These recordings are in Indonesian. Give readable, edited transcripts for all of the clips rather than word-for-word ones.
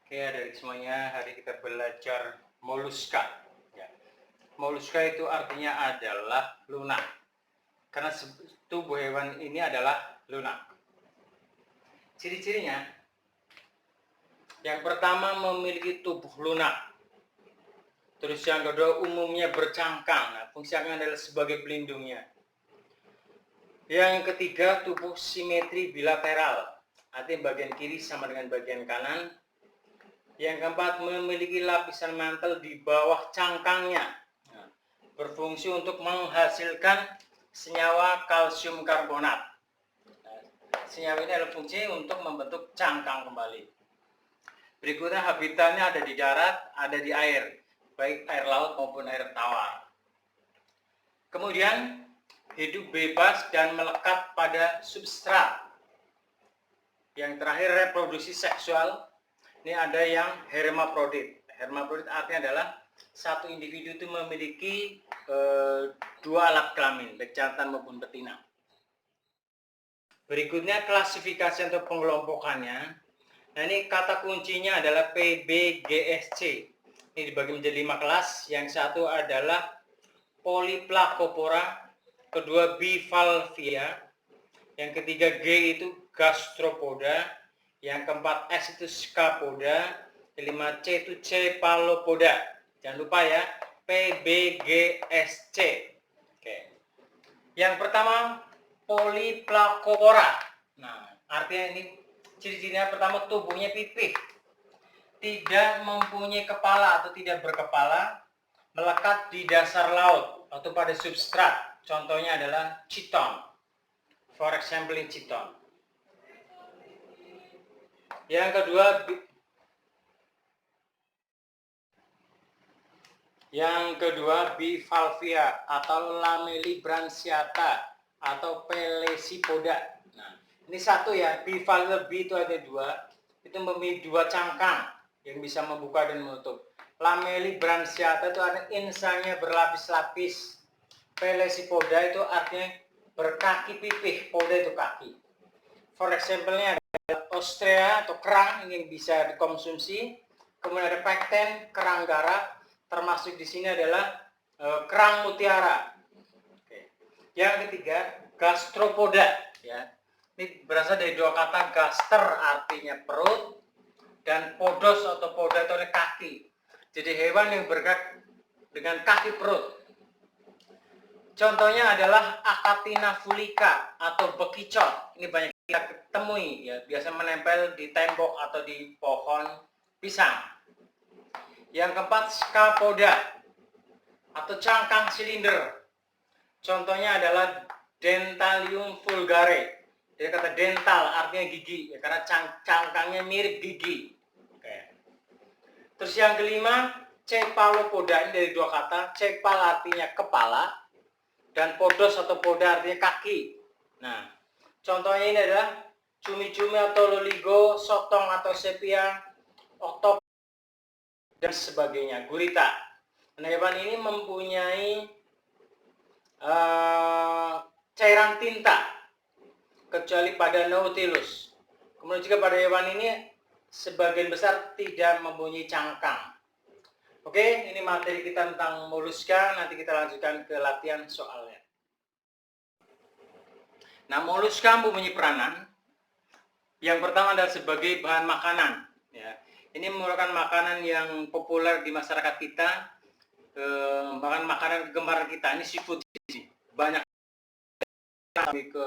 Oke, adik semuanya, hari kita belajar moluska. Ya. Moluska itu artinya adalah lunak. Karena tubuh hewan ini adalah lunak. Ciri-cirinya, yang pertama memiliki tubuh lunak. Terus yang kedua umumnya bercangkang. Nah, fungsi cangkang adalah sebagai pelindungnya. Yang ketiga tubuh simetri bilateral. Artinya bagian kiri sama dengan bagian kanan. Yang keempat, memiliki lapisan mantel di bawah cangkangnya. Nah, berfungsi untuk menghasilkan senyawa kalsium karbonat. Nah, senyawa ini adalah fungsi untuk membentuk cangkang kembali. Berikutnya, habitatnya ada di darat, ada di air, baik air laut maupun air tawar. Kemudian, hidup bebas dan melekat pada substrat. Yang terakhir, reproduksi seksual. Ini ada yang hermaprodit. Hermaprodit artinya adalah satu individu itu memiliki dua alat kelamin, baik jantan maupun betina. Berikutnya klasifikasi atau pengelompokannya. Nah, ini kata kuncinya adalah PBGSC. Ini dibagi menjadi 5 kelas. Yang satu adalah Polyplacopora, kedua Bivalvia, yang ketiga G itu Gastropoda, yang keempat S itu Scapoda, kelima C itu Cephalopoda. Jangan lupa ya, PBGSC. Oke. Yang pertama Polyplacopora. Nah, artinya ini ciri-cirinya pertama tubuhnya pipih, tidak mempunyai kepala atau tidak berkepala, melekat di dasar laut atau pada substrat. Contohnya adalah chiton. For example, in chiton. Yang kedua Bivalvia atau Lamellibranchiata atau Pelesipoda. Nah, ini satu ya, bivalve, B itu ada dua, itu memiliki dua cangkang yang bisa membuka dan menutup. Lamellibranchiata itu artinya insangnya berlapis-lapis. Pelesipoda itu artinya berkaki pipih, poda itu kaki. For example-nya ada ostrea atau kerang yang bisa dikonsumsi. Kemudian ada pekten, kerang garap. Termasuk di sini adalah kerang mutiara. Oke. Yang ketiga, gastropoda. Ya. Ini berasal dari dua kata, gaster artinya perut, dan podos atau poda itu adalah kaki. Jadi hewan yang bergerak dengan kaki perut. Contohnya adalah Achatina fulica atau bekicot. Ini banyak kita temui ya, biasa menempel di tembok atau di pohon pisang. Yang keempat Scapoda atau cangkang silinder. Contohnya adalah Dentalium vulgare. Jadi kata dental artinya gigi ya, karena cangkangnya mirip gigi. Oke. Terus yang kelima Cephalopoda, ini dari dua kata. Cephal artinya kepala dan podos atau poda artinya kaki. Nah, contohnya ini adalah cumi-cumi atau loligo, sotong atau sepia, oktopus dan sebagainya, gurita. Nah, hewan ini mempunyai cairan tinta kecuali pada Nautilus. Kemudian juga pada hewan ini sebagian besar tidak mempunyai cangkang. Oke, ini materi kita tentang moluska. Nanti kita lanjutkan ke latihan soalnya. Nah, moluska mempunyai peranan. Yang pertama adalah sebagai bahan makanan. Ya. Ini merupakan makanan yang populer di masyarakat kita. Bahkan makanan kegemaran kita. Ini seafood. Banyak ke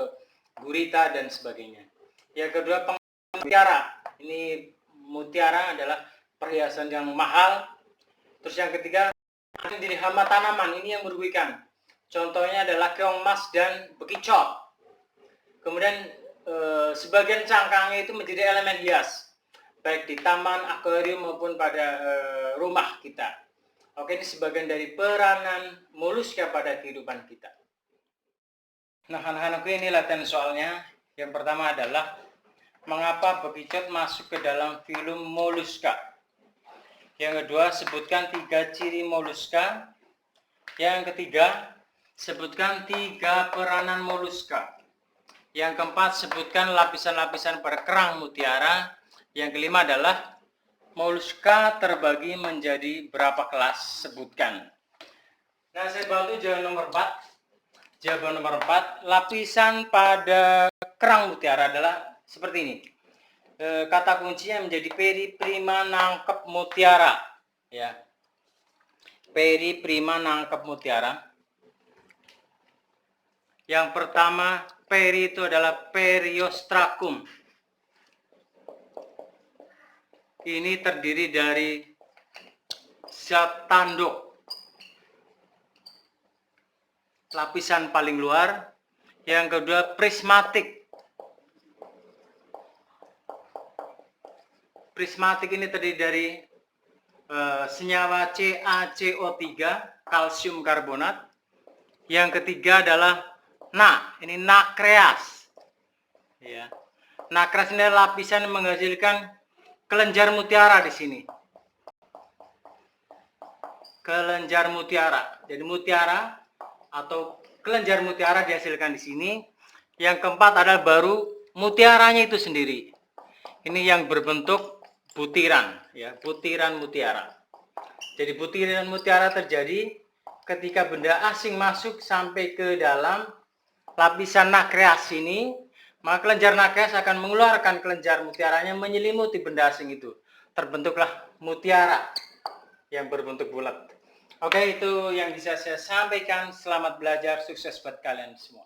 gurita dan sebagainya. Yang kedua, mutiara. Ini mutiara adalah perhiasan yang mahal. Terus yang ketiga, jadi hama tanaman, ini yang merugikan. Contohnya adalah keong mas dan bekicot. Kemudian sebagian cangkangnya itu menjadi elemen hias, baik di taman, akuarium maupun pada rumah kita. Oke, ini sebagian dari peranan moluska pada kehidupan kita. Nah, anak-anakku, ini latihan soalnya. Yang pertama adalah mengapa bekicot masuk ke dalam filum moluska. Yang kedua, sebutkan 3 ciri moluska. Yang ketiga, sebutkan 3 peranan moluska. Yang keempat, sebutkan lapisan-lapisan pada kerang mutiara. Yang kelima adalah Moluska terbagi menjadi berapa kelas? Sebutkan. Nah, saya bantu jawaban nomor 4. Jawaban nomor 4, lapisan pada kerang mutiara adalah seperti ini. Kata kuncinya menjadi periprima nangkep mutiara. Ya. Periprima nangkep mutiara. Yang pertama, peri itu adalah periostracum. Ini terdiri dari zat tanduk, lapisan paling luar. Yang kedua, prismatik. Prismatik ini terdiri dari senyawa CaCO3, kalsium karbonat. Yang ketiga adalah ini nakreas. Ya. Nakreas ini lapisan yang menghasilkan kelenjar mutiara di sini. Kelenjar mutiara. Jadi mutiara atau kelenjar mutiara dihasilkan di sini. Yang keempat adalah baru mutiaranya itu sendiri. Ini yang berbentuk butiran, ya, butiran mutiara. Jadi butiran mutiara terjadi ketika benda asing masuk sampai ke dalam lapisan nakreas ini, maka kelenjar nakreas akan mengeluarkan kelenjar mutiaranya menyelimuti benda asing itu. Terbentuklah mutiara yang berbentuk bulat. Oke, itu yang bisa saya sampaikan. Selamat belajar, sukses buat kalian semua.